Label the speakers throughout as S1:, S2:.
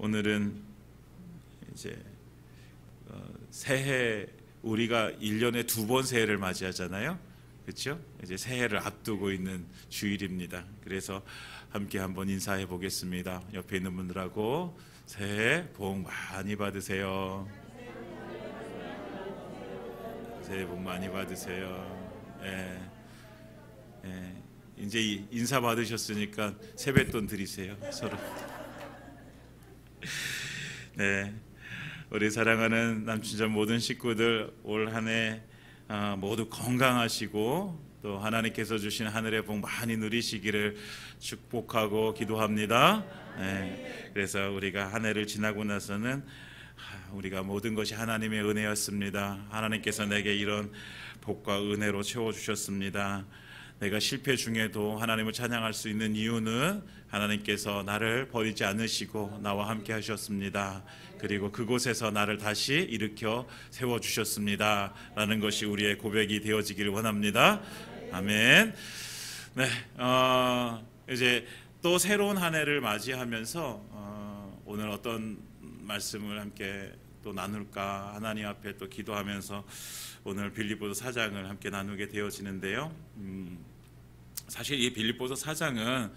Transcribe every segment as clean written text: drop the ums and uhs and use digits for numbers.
S1: 오늘은 이제 새해, 우리가 1년에 2번 새해를 맞이하잖아요. 그렇죠? 이제 새해를 앞두고 있는 주일입니다. 그래서 함께 한번 인사해 보겠습니다. 옆에 있는 분들하고 새해 복 많이 받으세요. 새해 복 많이 받으세요. 이제 인사 받으셨으니까 세뱃돈 드리세요, 서로. 네, 우리 사랑하는 남친전 모든 식구들 올 한 해 모두 건강하시고 또 하나님께서 주신 하늘의 복 많이 누리시기를 축복하고 기도합니다. 네, 그래서 우리가 한 해를 지나고 나서는 우리가 모든 것이 하나님의 은혜였습니다. 하나님께서 내게 이런 복과 은혜로 채워주셨습니다. 내가 실패 중에도 하나님을 찬양할 수 있는 이유는 하나님께서 나를 버리지 않으시고 나와 함께 하셨습니다. 그리고 그곳에서 나를 다시 일으켜 세워주셨습니다 라는 것이 우리의 고백이 되어지기를 원합니다. 아멘. 네, 이제 또 새로운 한 해를 맞이하면서 오늘 어떤 말씀을 함께 또 나눌까 하나님 앞에 또 기도하면서 오늘 빌립보서 4장을 함께 나누게 되어지는데요. 사실 이 빌립보서 4장은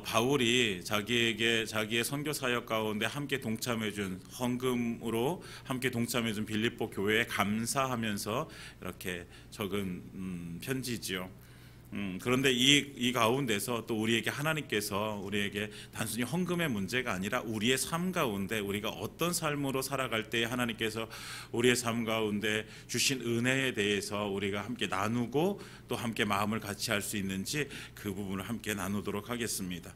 S1: 바울이 자기의 선교 사역 가운데 함께 동참해준 헌금으로 함께 동참해준 빌립보 교회에 감사하면서 이렇게 적은 편지지요. 그런데 이 가운데서 또 우리에게 하나님께서 우리에게 단순히 헌금의 문제가 아니라 우리의 삶 가운데 우리가 어떤 삶으로 살아갈 때 하나님께서 우리의 삶 가운데 주신 은혜에 대해서 우리가 함께 나누고 또 함께 마음을 같이 할 수 있는지 그 부분을 함께 나누도록 하겠습니다.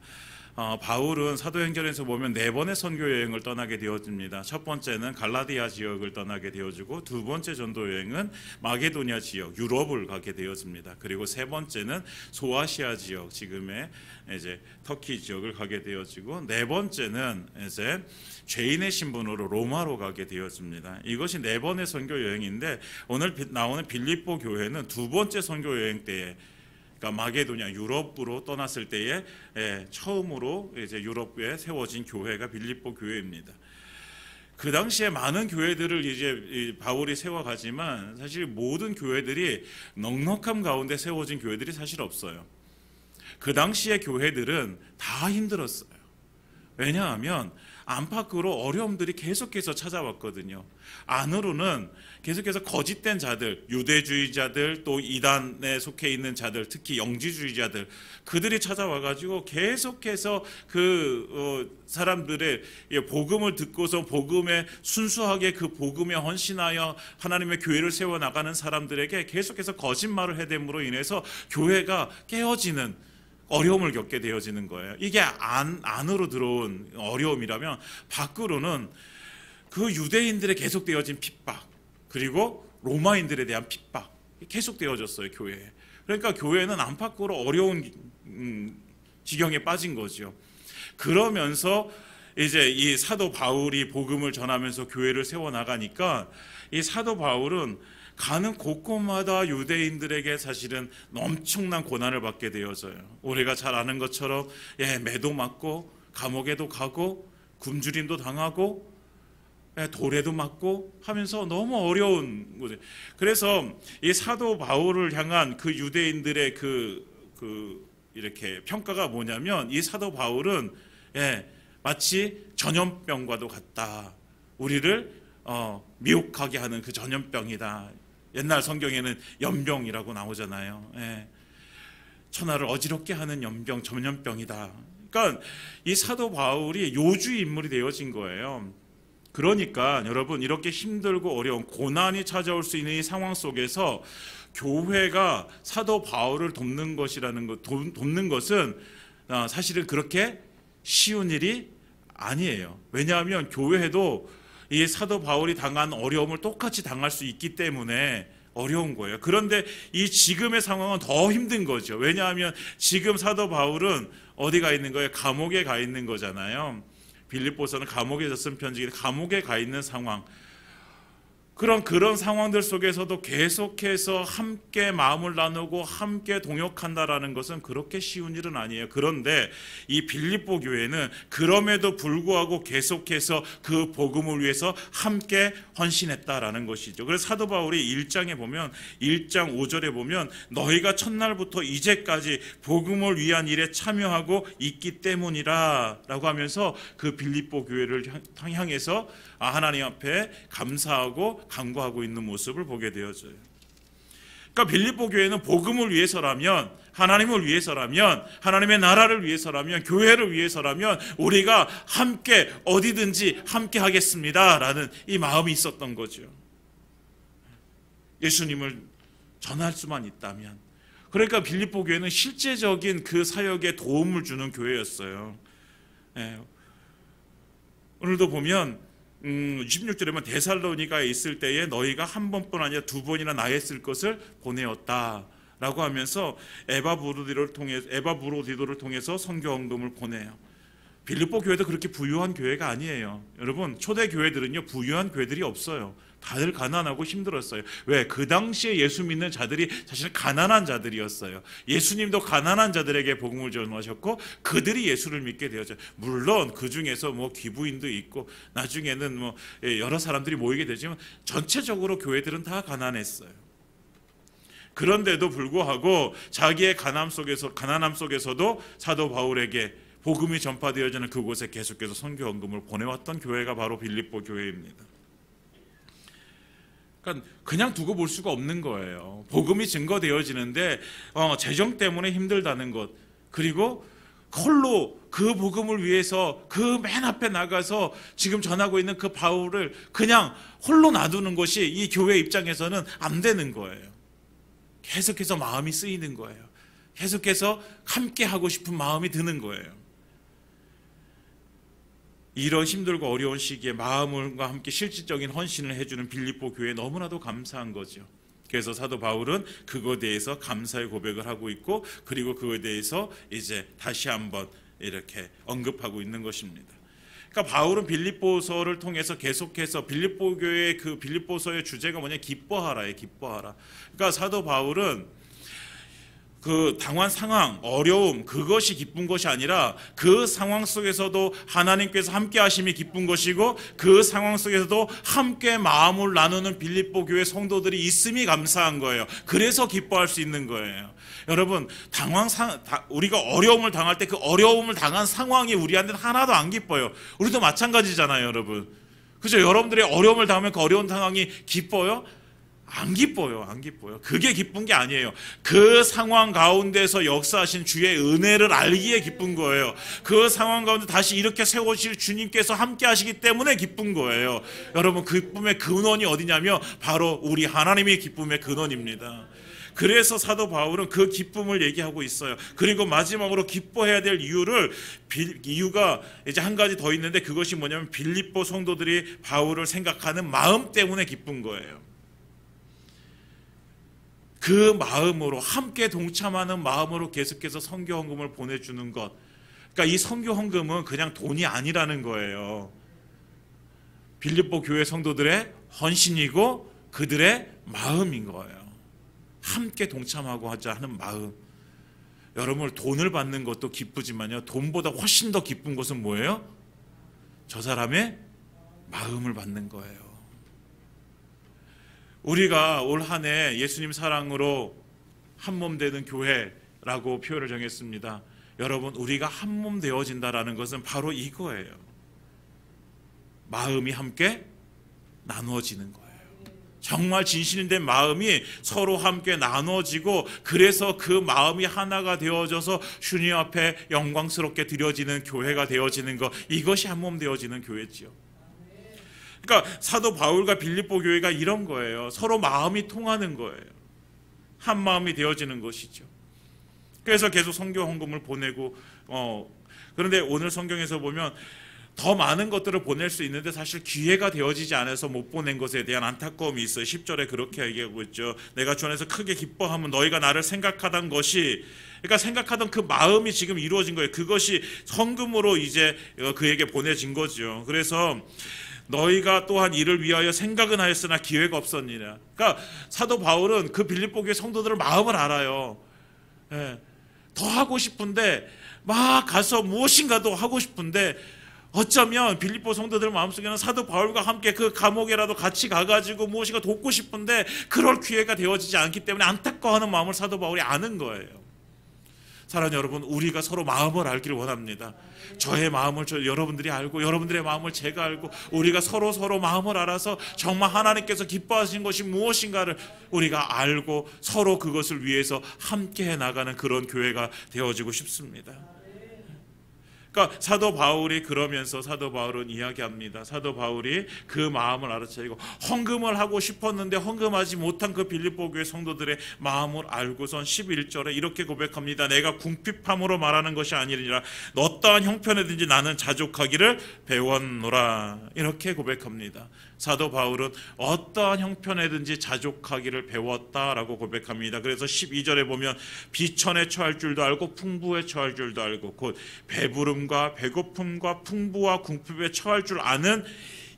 S1: 바울은 사도행전에서 보면 4번의 선교 여행을 떠나게 되어집니다. 첫 번째는 갈라디아 지역을 떠나게 되어지고 두 번째 전도 여행은 마게도니아 지역, 유럽을 가게 되어집니다. 그리고 세 번째는 소아시아 지역, 지금의 이제 터키 지역을 가게 되어지고 네 번째는 이제 죄인의 신분으로 로마로 가게 되어집니다. 이것이 4번의 선교 여행인데 오늘 나오는 빌립보 교회는 두 번째 선교 여행 때에 마게도냐 유럽으로 떠났을 때에 처음으로 이제 유럽에 세워진 교회가 빌립보 교회입니다. 그 당시에 많은 교회들을 이제 바울이 세워가지만 사실 모든 교회들이 넉넉함 가운데 세워진 교회들이 사실 없어요. 그 당시의 교회들은 다 힘들었어요. 왜냐하면 안팎으로 어려움들이 계속해서 찾아왔거든요. 안으로는 계속해서 거짓된 자들, 유대주의자들, 또 이단에 속해 있는 자들, 특히 영지주의자들, 그들이 찾아와가지고 계속해서 사람들의 복음을 듣고서 복음에 순수하게 그 복음에 헌신하여 하나님의 교회를 세워나가는 사람들에게 계속해서 거짓말을 해댐으로 인해서 교회가 깨어지는 어려움을 겪게 되어지는 거예요. 이게 안으로 들어온 어려움이라면 밖으로는 그 유대인들의 계속되어진 핍박, 그리고 로마인들에 대한 핍박 계속되어졌어요, 교회에. 그러니까 교회는 안팎으로 어려운 지경에 빠진 거죠. 그러면서 이제 이 사도 바울이 복음을 전하면서 교회를 세워나가니까 이 사도 바울은 가는 곳곳마다 유대인들에게 사실은 엄청난 고난을 받게 되어져요. 우리가 잘 아는 것처럼 매도 맞고 감옥에도 가고 굶주림도 당하고 돌에도 맞고 하면서 너무 어려운 거죠. 그래서 이 사도 바울을 향한 그 유대인들의 이렇게 평가가 뭐냐면 이 사도 바울은 마치 전염병과도 같다. 우리를 미혹하게 하는 그 전염병이다. 옛날 성경에는 연병이라고 나오잖아요. 천하를 어지럽게 하는 연병, 전염병이다. 그러니까 이 사도 바울이 요주의 인물이 되어진 거예요. 그러니까 여러분 이렇게 힘들고 어려운 고난이 찾아올 수 있는 이 상황 속에서 교회가 사도 바울을 돕는 것은 사실은 그렇게 쉬운 일이 아니에요. 왜냐하면 교회도 이 사도 바울이 당한 어려움을 똑같이 당할 수 있기 때문에 어려운 거예요. 그런데 이 지금의 상황은 더 힘든 거죠. 왜냐하면 지금 사도 바울은 어디 가 있는 거예요? 감옥에 가 있는 거잖아요. 빌립보서는 감옥에서 쓴 편지인데 감옥에 가 있는 상황. 그런 상황들 속에서도 계속해서 함께 마음을 나누고 함께 동역한다라는 것은 그렇게 쉬운 일은 아니에요. 그런데 이 빌립보 교회는 그럼에도 불구하고 계속해서 그 복음을 위해서 함께 헌신했다라는 것이죠. 그래서 사도 바울이 1장에 보면 1장 5절에 보면 너희가 첫날부터 이제까지 복음을 위한 일에 참여하고 있기 때문이라 라고 하면서 그 빌립보 교회를 향해서 하나님 앞에 감사하고 간구하고 있는 모습을 보게 되어져요. 그러니까 빌립보 교회는 복음을 위해서라면, 하나님을 위해서라면, 하나님의 나라를 위해서라면, 교회를 위해서라면 우리가 함께 어디든지 함께 하겠습니다 라는 이 마음이 있었던 거죠. 예수님을 전할 수만 있다면. 그러니까 빌립보 교회는 실제적인 그 사역에 도움을 주는 교회였어요. 오늘도 보면 16절에 보면 데살로니가에 있을 때에 너희가 한 번뿐 아니라 두 번이나 나의 쓸 것을 보내었다 라고 하면서 에바브로디도를 통해서 선교 헌금을 보내요. 빌립보 교회도 그렇게 부유한 교회가 아니에요. 여러분, 초대 교회들은요 부유한 교회들이 없어요. 다들 가난하고 힘들었어요. 왜? 그 당시에 예수 믿는 자들이 사실 가난한 자들이었어요. 예수님도 가난한 자들에게 복음을 전하셨고 그들이 예수를 믿게 되었죠. 물론 그 중에서 뭐 귀부인도 있고 나중에는 뭐 여러 사람들이 모이게 되지만 전체적으로 교회들은 다 가난했어요. 그런데도 불구하고 자기의 가난함 속에서도 사도 바울에게 복음이 전파되어지는 그곳에 계속해서 선교 헌금을 보내왔던 교회가 바로 빌립보 교회입니다. 그러니까 그냥 두고 볼 수가 없는 거예요. 복음이 증거되어지는데 재정 때문에 힘들다는 것, 그리고 홀로 그 복음을 위해서 그 맨 앞에 나가서 지금 전하고 있는 그 바울을 그냥 홀로 놔두는 것이 이 교회 입장에서는 안 되는 거예요. 계속해서 마음이 쓰이는 거예요. 계속해서 함께 하고 싶은 마음이 드는 거예요. 이런 힘들고 어려운 시기에 마음과 함께 실질적인 헌신을 해주는 빌립보 교회에 너무나도 감사한 거죠. 그래서 사도 바울은 그거에 대해서 감사의 고백을 하고 있고, 그리고 그거에 대해서 이제 다시 한번 이렇게 언급하고 있는 것입니다. 그러니까 바울은 빌립보서를 통해서 계속해서 빌립보 교회의 그 빌립보서의 주제가 뭐냐, 기뻐하라예요. 기뻐하라. 그러니까 사도 바울은 그 당한 상황, 어려움, 그것이 기쁜 것이 아니라 그 상황 속에서도 하나님께서 함께 하심이 기쁜 것이고, 그 상황 속에서도 함께 마음을 나누는 빌립보 교회 성도들이 있음이 감사한 거예요. 그래서 기뻐할 수 있는 거예요. 여러분, 우리가 어려움을 당할 때 그 어려움을 당한 상황이 우리한테는 하나도 안 기뻐요. 우리도 마찬가지잖아요, 여러분. 그죠? 여러분들이 어려움을 당하면 그 어려운 상황이 기뻐요? 안 기뻐요. 안 기뻐요. 그게 기쁜 게 아니에요. 그 상황 가운데서 역사하신 주의 은혜를 알기에 기쁜 거예요. 그 상황 가운데 다시 이렇게 세우실 주님께서 함께 하시기 때문에 기쁜 거예요. 여러분, 그 기쁨의 근원이 어디냐면 바로 우리 하나님의 기쁨의 근원입니다. 그래서 사도 바울은 그 기쁨을 얘기하고 있어요. 그리고 마지막으로 기뻐해야 될 이유가 이제 한 가지 더 있는데, 그것이 뭐냐면 빌립보 성도들이 바울을 생각하는 마음 때문에 기쁜 거예요. 그 마음으로, 함께 동참하는 마음으로 계속해서 선교 헌금을 보내주는 것. 그러니까 이 선교 헌금은 그냥 돈이 아니라는 거예요. 빌립보 교회 성도들의 헌신이고 그들의 마음인 거예요. 함께 동참하고 하자 하는 마음. 여러분, 돈을 받는 것도 기쁘지만요, 돈보다 훨씬 더 기쁜 것은 뭐예요? 저 사람의 마음을 받는 거예요. 우리가 올 한 해 예수님 사랑으로 한몸 되는 교회라고 표현을 정했습니다. 여러분, 우리가 한몸 되어진다라는 것은 바로 이거예요. 마음이 함께 나누어지는 거예요. 정말 진실된 마음이 서로 함께 나눠지고, 그래서 그 마음이 하나가 되어져서 주님 앞에 영광스럽게 드려지는 교회가 되어지는 것, 이것이 한몸 되어지는 교회지요. 그러니까 사도 바울과 빌립보 교회가 이런 거예요. 서로 마음이 통하는 거예요. 한 마음이 되어지는 것이죠. 그래서 계속 선교 헌금을 보내고, 그런데 오늘 성경에서 보면 더 많은 것들을 보낼 수 있는데 사실 기회가 되어지지 않아서 못 보낸 것에 대한 안타까움이 있어요. 10절에 그렇게 얘기하고 있죠. 내가 주 안에서 크게 기뻐하면 너희가 나를 생각하던 것이, 그러니까 생각하던 그 마음이 지금 이루어진 거예요. 그것이 헌금으로 이제 그에게 보내진 거죠. 그래서 너희가 또한 이를 위하여 생각은 하였으나 기회가 없었느니라. 그러니까 사도 바울은 그 빌립보 교회 성도들의 마음을 알아요. 예, 더 하고 싶은데 막 가서 무엇인가도 하고 싶은데 어쩌면 빌립보 성도들 마음속에는 사도 바울과 함께 그 감옥에라도 같이 가가지고 무엇인가 돕고 싶은데 그럴 기회가 되어지지 않기 때문에 안타까워하는 마음을 사도 바울이 아는 거예요. 사랑하는 여러분, 우리가 서로 마음을 알기를 원합니다. 저의 마음을 여러분들이 알고 여러분들의 마음을 제가 알고 우리가 서로 마음을 알아서 정말 하나님께서 기뻐하신 것이 무엇인가를 우리가 알고 서로 그것을 위해서 함께 해나가는 그런 교회가 되어지고 싶습니다. 그러니까 사도 바울이 그러면서 사도 바울은 이야기합니다. 사도 바울이 그 마음을 알아차리고 헌금을 하고 싶었는데 헌금하지 못한 그 빌립보 교회 성도들의 마음을 알고선 11절에 이렇게 고백합니다. 내가 궁핍함으로 말하는 것이 아니라 어떠한 형편에든지 나는 자족하기를 배웠노라. 이렇게 고백합니다. 사도 바울은 어떠한 형편에든지 자족하기를 배웠다라고 고백합니다. 그래서 12절에 보면 비천에 처할 줄도 알고 풍부에 처할 줄도 알고 곧 배부름과 배고픔과 풍부와 궁핍에 처할 줄 아는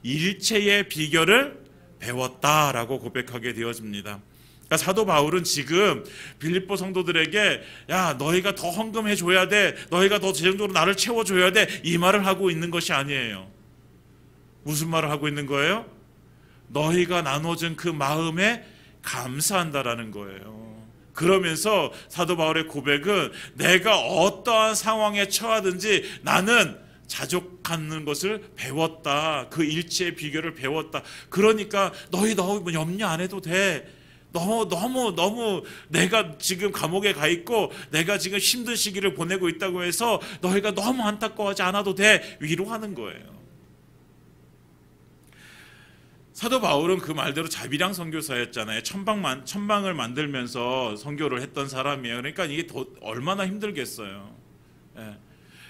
S1: 일체의 비결을 배웠다라고 고백하게 되어집니다. 그러니까 사도 바울은 지금 빌립보 성도들에게 야, 너희가 더 헌금해 줘야 돼, 너희가 더 재정적으로 나를 채워줘야 돼, 이 말을 하고 있는 것이 아니에요. 무슨 말을 하고 있는 거예요? 너희가 나눠준 그 마음에 감사한다라는 거예요. 그러면서 사도 바울의 고백은 내가 어떠한 상황에 처하든지 나는 자족하는 것을 배웠다. 그 일체의 비결을 배웠다. 그러니까 너희 너무 염려 안 해도 돼. 너무 내가 지금 감옥에 가 있고 내가 지금 힘든 시기를 보내고 있다고 해서 너희가 너무 안타까워하지 않아도 돼. 위로하는 거예요. 사도 바울은 그 말대로 자비량 선교사였잖아요. 천방을 만들면서 선교를 했던 사람이에요. 그러니까 이게 얼마나 힘들겠어요. 예.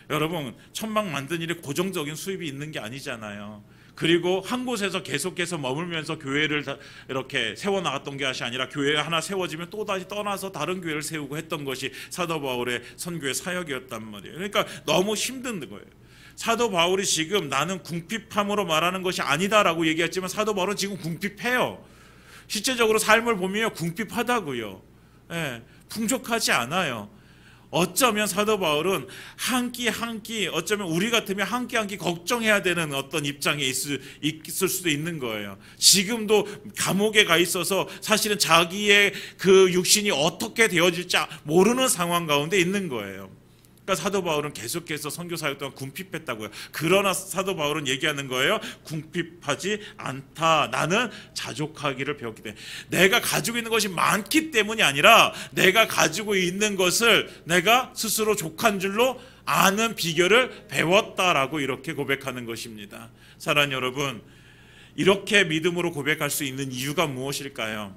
S1: 여러분, 천방 만든 일에 고정적인 수입이 있는 게 아니잖아요. 그리고 한 곳에서 계속해서 머물면서 교회를 이렇게 세워나갔던 것이 아니라 교회 하나 세워지면 또다시 떠나서 다른 교회를 세우고 했던 것이 사도 바울의 선교의 사역이었단 말이에요. 그러니까 너무 힘든 거예요. 사도 바울이 지금 나는 궁핍함으로 말하는 것이 아니다라고 얘기했지만 사도 바울은 지금 궁핍해요. 실제적으로 삶을 보면 궁핍하다고요. 예, 풍족하지 않아요. 어쩌면 사도 바울은 한 끼 한 끼, 어쩌면 우리 같으면 한 끼 한 끼 걱정해야 되는 어떤 입장에 있을 수도 있는 거예요. 지금도 감옥에 가 있어서 사실은 자기의 그 육신이 어떻게 되어질지 모르는 상황 가운데 있는 거예요. 그러니까 사도 바울은 계속해서 선교 사역 동안 궁핍했다고요. 그러나 사도 바울은 얘기하는 거예요. 궁핍하지 않다. 나는 자족하기를 배웠기 때문에. 내가 가지고 있는 것이 많기 때문이 아니라 내가 가지고 있는 것을 내가 스스로 족한 줄로 아는 비결을 배웠다라고 이렇게 고백하는 것입니다. 사랑하는 여러분, 이렇게 믿음으로 고백할 수 있는 이유가 무엇일까요?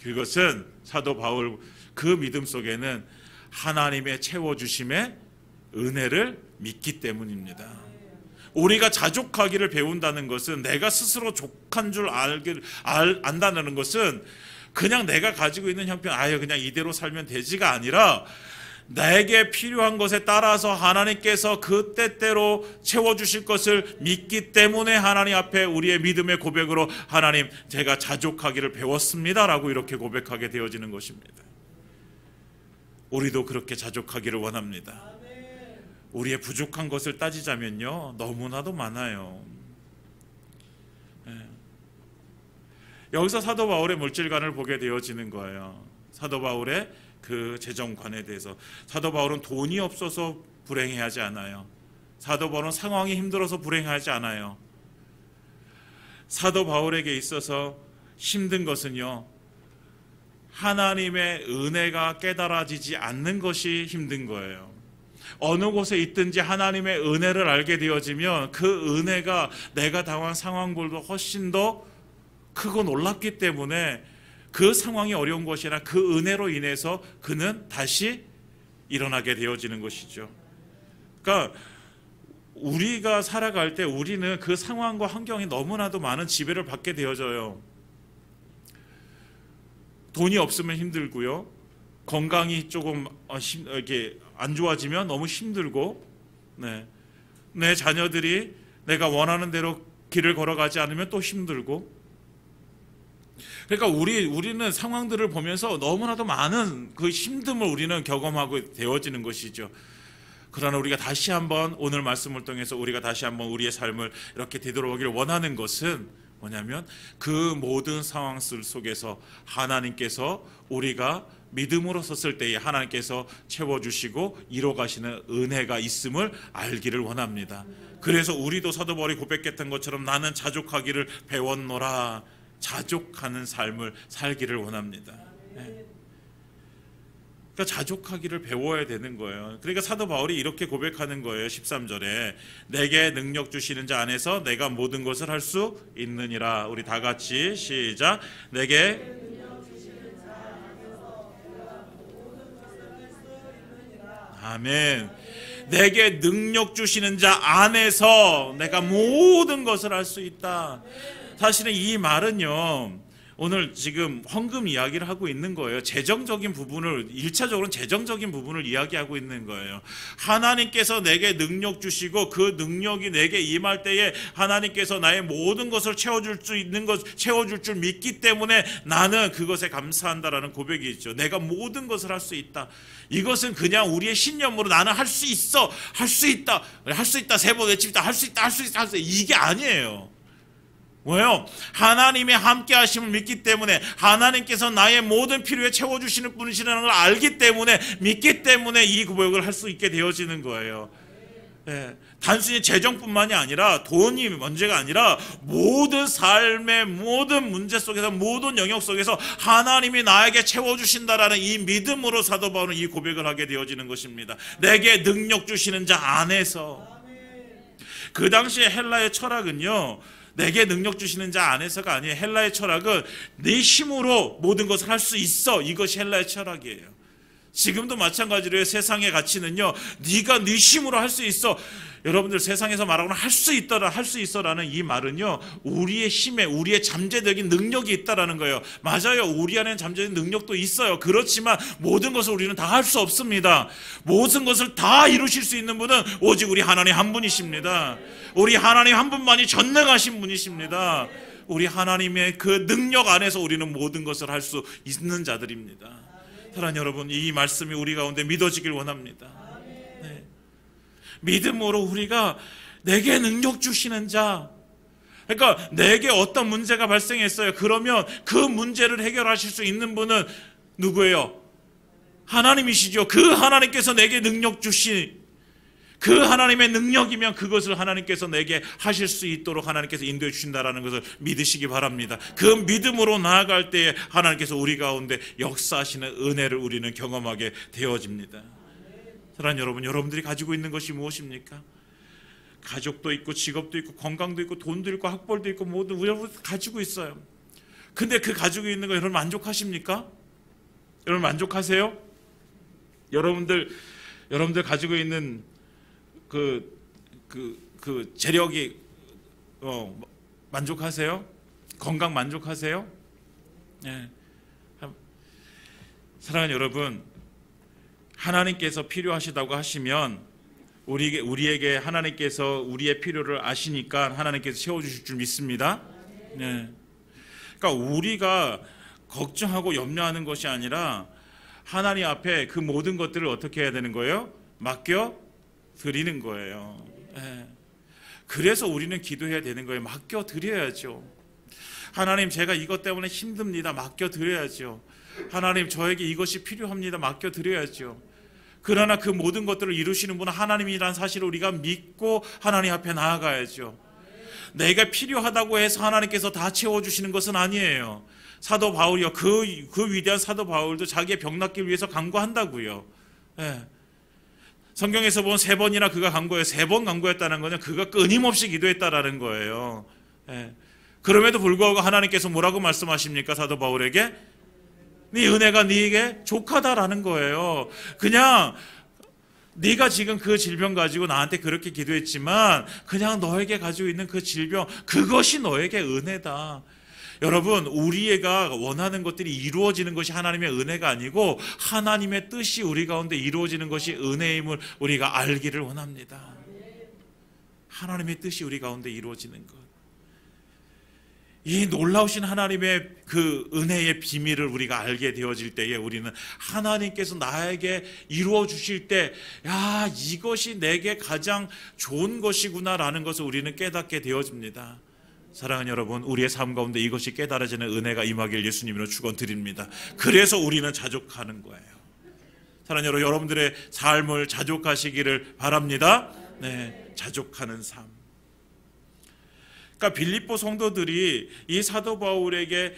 S1: 그것은 사도 바울 그 믿음 속에는 하나님의 채워주심의 은혜를 믿기 때문입니다. 우리가 자족하기를 배운다는 것은 내가 스스로 족한 줄 안다는 것은 그냥 내가 가지고 있는 형편 그냥 이대로 살면 되지가 아니라 내게 필요한 것에 따라서 하나님께서 그 때때로 채워주실 것을 믿기 때문에 하나님 앞에 우리의 믿음의 고백으로 하나님 제가 자족하기를 배웠습니다 라고 이렇게 고백하게 되어지는 것입니다. 우리도 그렇게 자족하기를 원합니다. 우리의 부족한 것을 따지자면요, 너무나도 많아요. 여기서 사도 바울의 물질관을 보게 되어지는 거예요. 사도 바울의 그 재정관에 대해서. 사도 바울은 돈이 없어서 불행해하지 않아요. 사도 바울은 상황이 힘들어서 불행하지 않아요. 사도 바울에게 있어서 힘든 것은요, 하나님의 은혜가 깨달아지지 않는 것이 힘든 거예요. 어느 곳에 있든지 하나님의 은혜를 알게 되어지면 그 은혜가 내가 당한 상황보다 훨씬 더 크고 놀랍기 때문에 그 상황이 어려운 것이 아니라 그 은혜로 인해서 그는 다시 일어나게 되어지는 것이죠. 그러니까 우리가 살아갈 때 우리는 그 상황과 환경이 너무나도 많은 지배를 받게 되어져요. 돈이 없으면 힘들고요. 건강이 조금 이렇게 안 좋아지면 너무 힘들고, 내 자녀들이 내가 원하는 대로 길을 걸어가지 않으면 또 힘들고, 그러니까 우리는 상황들을 보면서 너무나도 많은 그 힘듦을 우리는 경험하고 되어지는 것이죠. 그러나 우리가 다시 한번 오늘 말씀을 통해서 우리가 다시 한번 우리의 삶을 이렇게 되돌아오기를 원하는 것은 뭐냐면, 그 모든 상황 속에서 하나님께서 우리가 믿음으로 섰을 때에 하나님께서 채워주시고 이뤄가시는 은혜가 있음을 알기를 원합니다. 그래서 우리도 사도 바울이 고백했던 것처럼 나는 자족하기를 배웠노라, 자족하는 삶을 살기를 원합니다. 그러니까 자족하기를 배워야 되는 거예요. 그러니까 사도 바울이 이렇게 고백하는 거예요. 13절에 내게 능력 주시는 자 안에서 내가 모든 것을 할 수 있느니라. 우리 다 같이 시작. 내게 아멘. 내게 능력 주시는 자 안에서 내가 모든 것을 할 수 있다. 사실은 이 말은요, 오늘 지금 헌금 이야기를 하고 있는 거예요. 재정적인 부분을, 1차적으로는 재정적인 부분을 이야기하고 있는 거예요. 하나님께서 내게 능력 주시고 그 능력이 내게 임할 때에 하나님께서 나의 모든 것을 채워줄 수 있는 것, 채워줄 줄 믿기 때문에 나는 그것에 감사한다라는 고백이 있죠. 내가 모든 것을 할 수 있다. 이것은 그냥 우리의 신념으로 나는 할 수 있어, 할 수 있다, 할 수 있다, 3번 외칩니다. 할 수 있다, 할 수 있다, 할 수 있다. 이게 아니에요. 왜요? 하나님의 함께 하심을 믿기 때문에, 하나님께서 나의 모든 필요에 채워주시는 분이시라는 걸 알기 때문에, 믿기 때문에 이 고백을 할 수 있게 되어지는 거예요. 단순히 재정뿐만이 아니라, 돈이 문제가 아니라 모든 삶의 모든 문제 속에서, 모든 영역 속에서 하나님이 나에게 채워주신다라는 이 믿음으로 사도 바울은 이 고백을 하게 되어지는 것입니다. 내게 능력 주시는 자 안에서. 그 당시에 헬라의 철학은요, 내게 능력 주시는 자 안에서가 아니에요. 헬라의 철학은 네 힘으로 모든 것을 할 수 있어. 이것이 헬라의 철학이에요. 지금도 마찬가지로 세상의 가치는요, 네가 네 힘으로 할 수 있어. 여러분들 세상에서 말하고는 할 수 있더라, 할 수 있어라는 이 말은요, 우리의 힘에, 우리의 잠재적인 능력이 있다라는 거예요. 맞아요. 우리 안에는 잠재적인 능력도 있어요. 그렇지만 모든 것을 우리는 다 할 수 없습니다. 모든 것을 다 이루실 수 있는 분은 오직 우리 하나님 한 분이십니다. 우리 하나님 한 분만이 전능하신 분이십니다. 우리 하나님의 그 능력 안에서 우리는 모든 것을 할 수 있는 자들입니다. 사랑하는 여러분, 이 말씀이 우리 가운데 믿어지길 원합니다. 네. 믿음으로 우리가 내게 능력 주시는 자, 그러니까 내게 어떤 문제가 발생했어요. 그러면 그 문제를 해결하실 수 있는 분은 누구예요? 하나님이시죠. 그 하나님께서 내게 능력 주신, 그 하나님의 능력이면 그것을 하나님께서 내게 하실 수 있도록 하나님께서 인도해 주신다라는 것을 믿으시기 바랍니다. 그 믿음으로 나아갈 때에 하나님께서 우리 가운데 역사하시는 은혜를 우리는 경험하게 되어집니다. 사랑하는 여러분, 여러분들이 가지고 있는 것이 무엇입니까? 가족도 있고 직업도 있고 건강도 있고 돈도 있고 학벌도 있고 모두 여러분 가지고 있어요. 근데 그 가지고 있는 거 여러분 만족하십니까? 여러분 만족하세요? 여러분들 가지고 있는 그 재력이 만족하세요? 건강 만족하세요? 네. 사랑하는 여러분, 하나님께서 필요하시다고 하시면 우리에게 하나님께서 우리의 필요를 아시니까 하나님께서 채워주실 줄 믿습니다. 네. 그러니까 우리가 걱정하고 염려하는 것이 아니라 하나님 앞에 그 모든 것들을 어떻게 해야 되는 거예요? 맡겨 드리는 거예요. 네. 그래서 우리는 기도해야 되는 거예요. 맡겨 드려야죠. 하나님, 제가 이것 때문에 힘듭니다. 맡겨 드려야죠. 하나님, 저에게 이것이 필요합니다. 맡겨 드려야죠. 그러나 그 모든 것들을 이루시는 분은 하나님이라는 사실을 우리가 믿고 하나님 앞에 나아가야죠. 내가 필요하다고 해서 하나님께서 다 채워주시는 것은 아니에요. 사도 바울이요, 그 위대한 사도 바울도 자기의 병 낫기를 위해서 간구한다고요. 네. 성경에서 보면 3번이나 그가 간구해요. 3번 간구했다는 것은 그가 끊임없이 기도했다라는 거예요. 네. 그럼에도 불구하고 하나님께서 뭐라고 말씀하십니까? 사도 바울에게 네 은혜가 네게 족하다라는 거예요. 그냥 네가 지금 그 질병 가지고 나한테 그렇게 기도했지만 그냥 너에게 가지고 있는 그 질병, 그것이 너에게 은혜다. 여러분, 우리가 원하는 것들이 이루어지는 것이 하나님의 은혜가 아니고 하나님의 뜻이 우리 가운데 이루어지는 것이 은혜임을 우리가 알기를 원합니다. 하나님의 뜻이 우리 가운데 이루어지는 것. 이 놀라우신 하나님의 그 은혜의 비밀을 우리가 알게 되어질 때에 우리는 하나님께서 나에게 이루어 주실 때, 야, 이것이 내게 가장 좋은 것이구나라는 것을 우리는 깨닫게 되어집니다. 사랑하는 여러분, 우리의 삶 가운데 이것이 깨달아지는 은혜가 임하길 예수님으로 축원드립니다. 그래서 우리는 자족하는 거예요. 사랑하는 여러분, 여러분들의 삶을 자족하시기를 바랍니다. 네, 자족하는 삶. 그러니까 빌립보 성도들이 이 사도 바울에게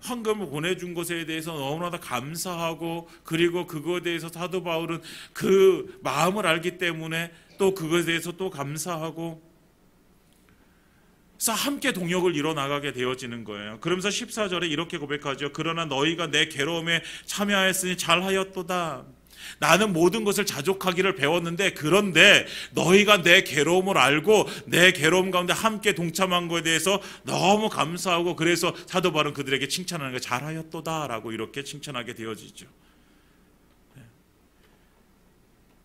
S1: 헌금을 보내준 것에 대해서 너무나도 감사하고, 그리고 그거에 대해서 사도 바울은 그 마음을 알기 때문에 또 그것에 대해서 또 감사하고, 그래서 함께 동역을 이뤄나가게 되어지는 거예요. 그러면서 14절에 이렇게 고백하죠. 그러나 너희가 내 괴로움에 참여하였으니 잘하였도다. 나는 모든 것을 자족하기를 배웠는데, 그런데 너희가 내 괴로움을 알고 내 괴로움 가운데 함께 동참한 것에 대해서 너무 감사하고, 그래서 사도 바울은 그들에게 칭찬하는 게 잘하였도다 라고 이렇게 칭찬하게 되어지죠.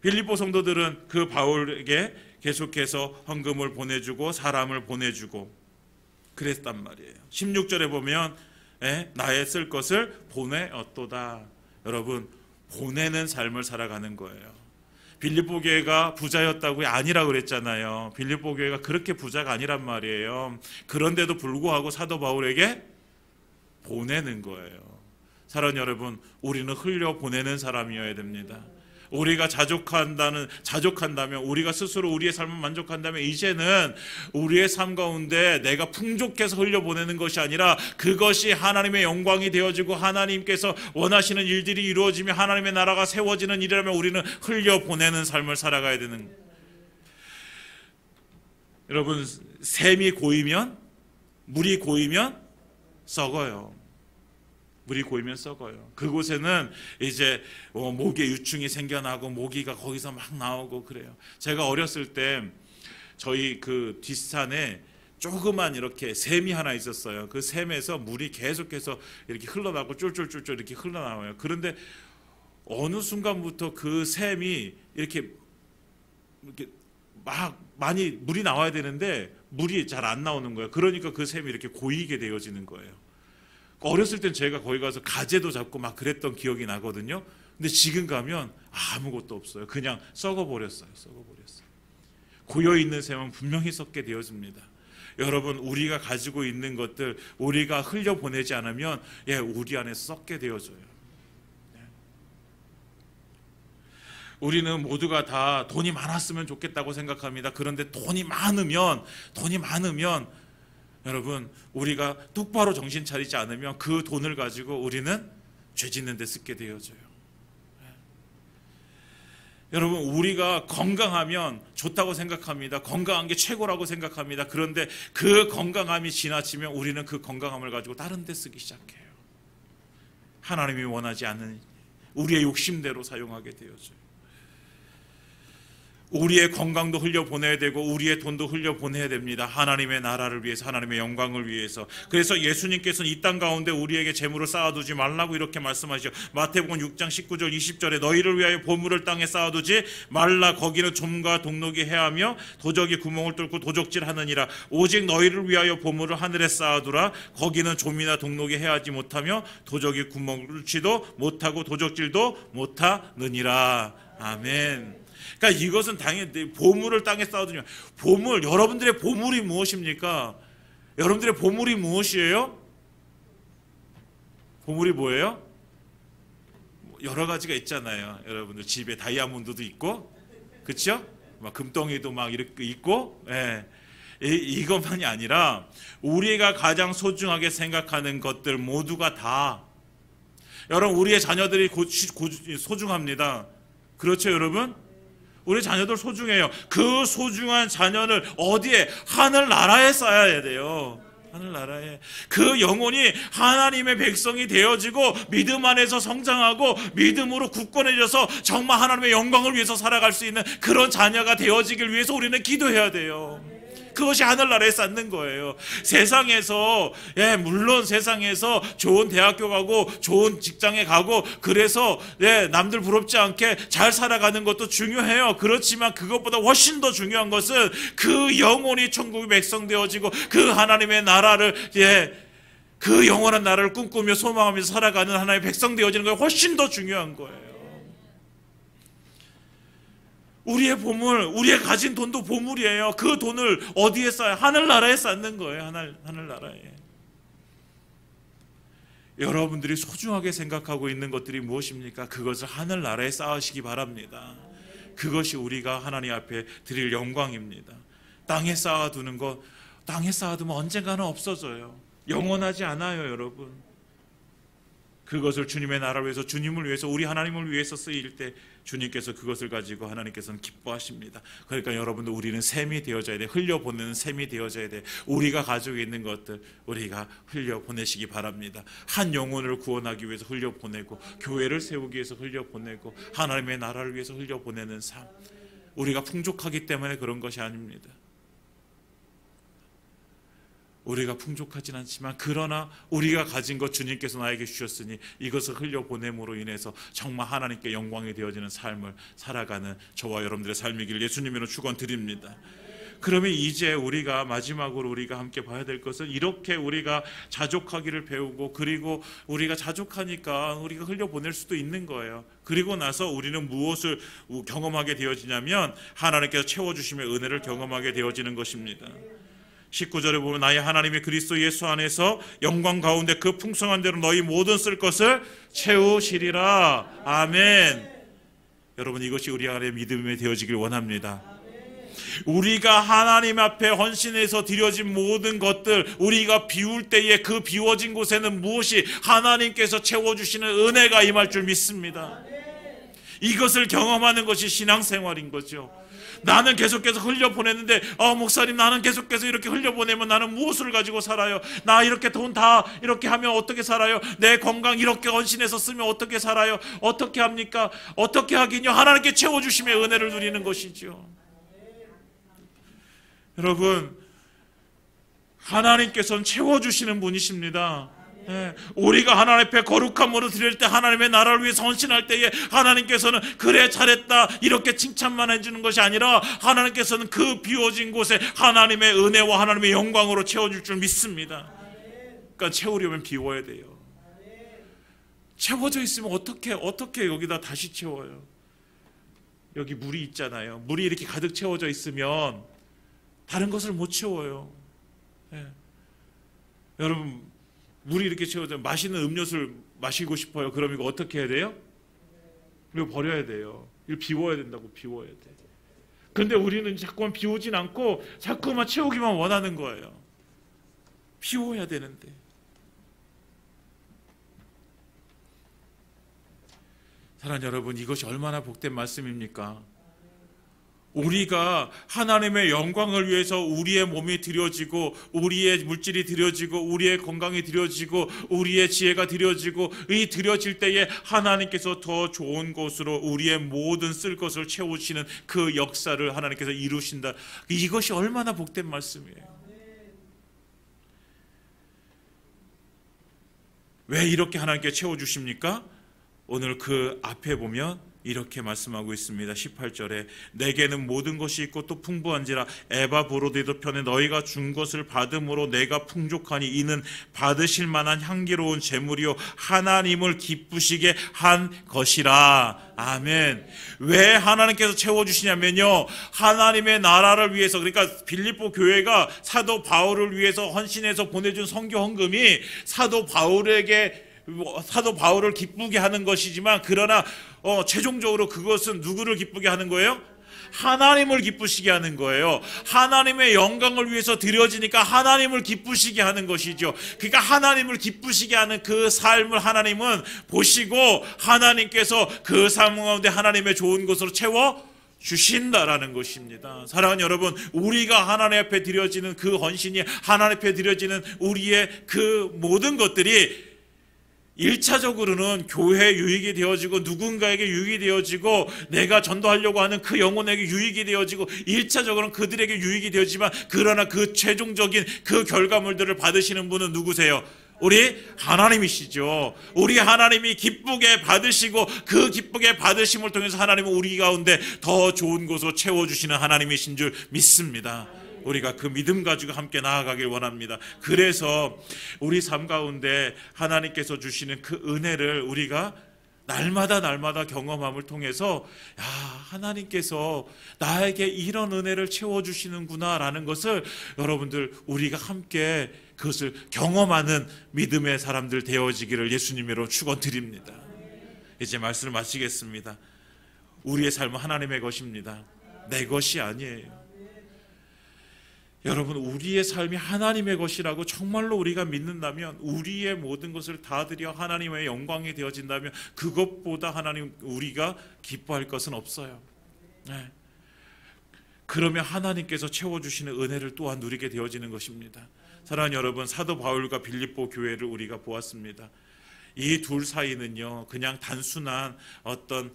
S1: 빌립보 성도들은 그 바울에게 계속해서 헌금을 보내주고 사람을 보내주고 그랬단 말이에요. 16절에 보면 나의 쓸 것을 보내었도다. 여러분, 보내는 삶을 살아가는 거예요. 빌립보 교회가 부자였다고 아니라 그랬잖아요. 빌립보 교회가 그렇게 부자가 아니란 말이에요. 그런데도 불구하고 사도 바울에게 보내는 거예요. 사랑하는 여러분, 우리는 흘려 보내는 사람이어야 됩니다. 우리가 자족한다면, 우리가 스스로 우리의 삶을 만족한다면, 이제는 우리의 삶 가운데 내가 풍족해서 흘려보내는 것이 아니라 그것이 하나님의 영광이 되어지고 하나님께서 원하시는 일들이 이루어지며 하나님의 나라가 세워지는 일이라면 우리는 흘려보내는 삶을 살아가야 되는 거예요. 여러분, 샘이 고이면, 물이 고이면 썩어요. 물이 고이면 썩어요. 그곳에는 이제 모기의 유충이 생겨나고 모기가 거기서 막 나오고 그래요. 제가 어렸을 때 저희 그 뒷산에 조그만 이렇게 샘이 하나 있었어요. 그 샘에서 물이 계속해서 이렇게 흘러나오고 쫄쫄쫄쫄 이렇게 흘러나와요. 그런데 어느 순간부터 그 샘이 이렇게 막 많이 물이 나와야 되는데 물이 잘 안 나오는 거예요. 그러니까 그 샘이 이렇게 고이게 되어지는 거예요. 어렸을 땐 제가 거기 가서 가재도 잡고 막 그랬던 기억이 나거든요. 근데 지금 가면 아무것도 없어요. 그냥 썩어버렸어요. 고여있는 샘은 분명히 썩게 되어집니다. 여러분, 우리가 가지고 있는 것들 우리가 흘려보내지 않으면 우리 안에 썩게 되어져요. 우리는 모두가 다 돈이 많았으면 좋겠다고 생각합니다. 그런데 돈이 많으면 여러분, 우리가 똑바로 정신 차리지 않으면 그 돈을 가지고 우리는 죄 짓는 데 쓰게 되어져요. 여러분, 우리가 건강하면 좋다고 생각합니다. 건강한 게 최고라고 생각합니다. 그런데 그 건강함이 지나치면 우리는 그 건강함을 가지고 다른 데 쓰기 시작해요. 하나님이 원하지 않는 우리의 욕심대로 사용하게 되어져요. 우리의 건강도 흘려보내야 되고 우리의 돈도 흘려보내야 됩니다. 하나님의 나라를 위해서, 하나님의 영광을 위해서. 그래서 예수님께서는 이 땅 가운데 우리에게 재물을 쌓아두지 말라고 이렇게 말씀하시죠. 마태복음 6장 19절 20절에 너희를 위하여 보물을 땅에 쌓아두지 말라. 거기는 좀과 동록이 해하며 도적이 구멍을 뚫고 도적질하느니라. 오직 너희를 위하여 보물을 하늘에 쌓아두라. 거기는 좀이나 동록이 해하지 못하며 도적이 구멍을 뚫지도 못하고 도적질도 못하느니라. 아멘. 그러니까 이것은 당연히 보물을 땅에 쌓아두냐. 보물, 여러분들의 보물이 무엇입니까? 여러분들의 보물이 무엇이에요? 보물이 뭐예요? 여러 가지가 있잖아요. 여러분들 집에 다이아몬드도 있고, 그렇죠? 막 금덩이도 막 이렇게 있고, 이것만이 아니라 우리가 가장 소중하게 생각하는 것들 모두가 다, 여러분, 우리의 자녀들이 소중합니다. 그렇죠, 여러분? 우리 자녀들 소중해요. 그 소중한 자녀를 어디에? 하늘나라에 쌓아야 돼요. 하늘나라에. 그 영혼이 하나님의 백성이 되어지고 믿음 안에서 성장하고 믿음으로 굳건해져서 정말 하나님의 영광을 위해서 살아갈 수 있는 그런 자녀가 되어지길 위해서 우리는 기도해야 돼요. 그것이 하늘나라에 쌓는 거예요. 세상에서 물론 세상에서 좋은 대학교 가고 좋은 직장에 가고 그래서 남들 부럽지 않게 잘 살아가는 것도 중요해요. 그렇지만 그것보다 훨씬 더 중요한 것은 그 영혼이 천국의 백성 되어지고 그 하나님의 나라를 그 영원한 나라를 꿈꾸며 소망하면서 살아가는 하나님의 백성 되어지는 것이 훨씬 더 중요한 거예요. 우리의 보물, 우리의 가진 돈도 보물이에요. 그 돈을 어디에 쌓아요? 하늘나라에 쌓는 거예요. 하늘나라에. 여러분들이 소중하게 생각하고 있는 것들이 무엇입니까? 그것을 하늘나라에 쌓으시기 바랍니다. 그것이 우리가 하나님 앞에 드릴 영광입니다. 땅에 쌓아두는 것, 땅에 쌓아두면 언젠가는 없어져요. 영원하지 않아요, 여러분. 그것을 주님의 나라를 위해서, 주님을 위해서, 우리 하나님을 위해서 쓰일 때 주님께서 그것을 가지고 하나님께서는 기뻐하십니다. 그러니까 여러분들, 우리는 샘이 되어져야 돼. 흘려보내는 샘이 되어져야 돼. 우리가 가지고 있는 것들 우리가 흘려보내시기 바랍니다. 한 영혼을 구원하기 위해서 흘려보내고, 교회를 세우기 위해서 흘려보내고, 하나님의 나라를 위해서 흘려보내는 삶. 우리가 풍족하기 때문에 그런 것이 아닙니다. 우리가 풍족하진 않지만 그러나 우리가 가진 것 주님께서 나에게 주셨으니 이것을 흘려보냄으로 인해서 정말 하나님께 영광이 되어지는 삶을 살아가는 저와 여러분들의 삶이길 예수님으로 축원드립니다. 그러면 이제 우리가 마지막으로 우리가 함께 봐야 될 것은, 이렇게 우리가 자족하기를 배우고, 그리고 우리가 자족하니까 우리가 흘려보낼 수도 있는 거예요. 그리고 나서 우리는 무엇을 경험하게 되어지냐면 하나님께서 채워주심의 은혜를 경험하게 되어지는 것입니다. 19절에 보면 나의 하나님이 그리스도 예수 안에서 영광 가운데 그 풍성한 대로 너희 모든 쓸 것을 채우시리라. 아멘. 여러분, 이것이 우리 안에 믿음이 되어지길 원합니다. 우리가 하나님 앞에 헌신해서 드려진 모든 것들, 우리가 비울 때에 그 비워진 곳에는 무엇이 하나님께서 채워주시는 은혜가 임할 줄 믿습니다. 이것을 경험하는 것이 신앙생활인 거죠. 나는 계속해서 흘려보냈는데 목사님, 나는 계속해서 이렇게 흘려보내면 나는 무엇을 가지고 살아요? 나 이렇게 돈 다 이렇게 하면 어떻게 살아요? 내 건강 이렇게 헌신해서 쓰면 어떻게 살아요? 어떻게 합니까? 어떻게 하긴요? 하나님께 채워주심의 은혜를 누리는 것이죠. 여러분, 하나님께서는 채워주시는 분이십니다. 우리가 하나님 앞에 거룩함으로 드릴 때, 하나님의 나라를 위해서 헌신할 때에 하나님께서는 그래 잘했다 이렇게 칭찬만 해주는 것이 아니라 하나님께서는 그 비워진 곳에 하나님의 은혜와 하나님의 영광으로 채워줄 줄 믿습니다. 그러니까 채우려면 비워야 돼요. 채워져 있으면 어떻게 여기다 다시 채워요? 여기 물이 있잖아요. 물이 이렇게 가득 채워져 있으면 다른 것을 못 채워요. 여러분, 물이 이렇게 채워져 맛있는 음료수를 마시고 싶어요. 그럼 이거 어떻게 해야 돼요? 이거 버려야 돼요. 이거 비워야 된다고. 비워야 돼. 그런데 우리는 자꾸만 비우진 않고 자꾸만 채우기만 원하는 거예요. 비워야 되는데. 사랑하는 여러분, 이것이 얼마나 복된 말씀입니까? 우리가 하나님의 영광을 위해서 우리의 몸이 드려지고, 우리의 물질이 드려지고, 우리의 건강이 드려지고, 우리의 지혜가 드려지고, 이 드려질 때에 하나님께서 더 좋은 곳으로 우리의 모든 쓸 것을 채우시는 그 역사를 하나님께서 이루신다. 이것이 얼마나 복된 말씀이에요. 왜 이렇게 하나님께 채워주십니까? 오늘 그 앞에 보면 이렇게 말씀하고 있습니다. 18절에 내게는 모든 것이 있고 또 풍부한지라 에바브로디도 편에 너희가 준 것을 받음으로 내가 풍족하니 이는 받으실 만한 향기로운 제물이요 하나님을 기쁘시게 한 것이라. 아멘. 왜 하나님께서 채워주시냐면요, 하나님의 나라를 위해서, 그러니까 빌립보 교회가 사도 바울을 위해서 헌신해서 보내준 선교 헌금이 사도 바울을 기쁘게 하는 것이지만, 그러나 최종적으로 그것은 누구를 기쁘게 하는 거예요? 하나님을 기쁘시게 하는 거예요. 하나님의 영광을 위해서 드려지니까 하나님을 기쁘시게 하는 것이죠. 그러니까 하나님을 기쁘시게 하는 그 삶을 하나님은 보시고 하나님께서 그 삶 가운데 하나님의 좋은 것으로 채워 주신다라는 것입니다. 사랑하는 여러분, 우리가 하나님 앞에 드려지는 그 헌신이, 하나님 앞에 드려지는 우리의 그 모든 것들이 1차적으로는 교회에 유익이 되어지고 누군가에게 유익이 되어지고 내가 전도하려고 하는 그 영혼에게 유익이 되어지고 1차적으로는 그들에게 유익이 되어지만, 그러나 그 최종적인 그 결과물들을 받으시는 분은 누구세요? 우리 하나님이시죠. 우리 하나님이 기쁘게 받으시고 그 기쁘게 받으심을 통해서 하나님은 우리 가운데 더 좋은 곳으로 채워주시는 하나님이신 줄 믿습니다. 우리가 그 믿음 가지고 함께 나아가길 원합니다. 그래서 우리 삶 가운데 하나님께서 주시는 그 은혜를 우리가 날마다 경험함을 통해서, 야, 하나님께서 나에게 이런 은혜를 채워주시는구나 라는 것을 여러분들 우리가 함께 그것을 경험하는 믿음의 사람들 되어지기를 예수님으로 축원드립니다. 이제 말씀을 마치겠습니다. 우리의 삶은 하나님의 것입니다. 내 것이 아니에요. 여러분, 우리의 삶이 하나님의 것이라고 정말로 우리가 믿는다면, 우리의 모든 것을 다 드려 하나님의 영광이 되어진다면, 그것보다 하나님 우리가 기뻐할 것은 없어요. 네. 그러면 하나님께서 채워주시는 은혜를 또한 누리게 되어지는 것입니다. 사랑하는 여러분, 사도 바울과 빌립보 교회를 우리가 보았습니다. 이 둘 사이는요, 그냥 단순한 어떤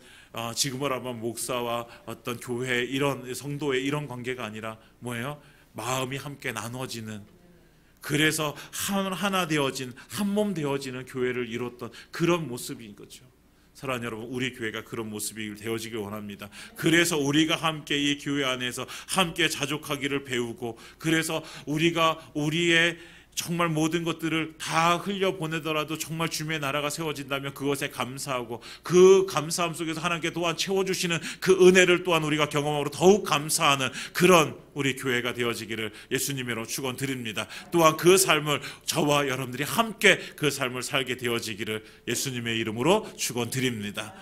S1: 지금으로 하면 목사와 어떤 교회, 이런 성도의 이런 관계가 아니라 뭐예요? 마음이 함께 나눠지는, 그래서 하나 되어진, 한 몸 되어지는 교회를 이뤘던 그런 모습인 거죠. 사랑하는 여러분, 우리 교회가 그런 모습이 되어지길 원합니다. 그래서 우리가 함께 이 교회 안에서 함께 자족하기를 배우고, 그래서 우리가 우리의 정말 모든 것들을 다 흘려보내더라도 정말 주님의 나라가 세워진다면 그것에 감사하고, 그 감사함 속에서 하나님께 또한 채워주시는 그 은혜를 또한 우리가 경험하고 더욱 감사하는 그런 우리 교회가 되어지기를 예수님으로 축원드립니다. 또한 그 삶을 저와 여러분들이 함께 그 삶을 살게 되어지기를 예수님의 이름으로 축원드립니다.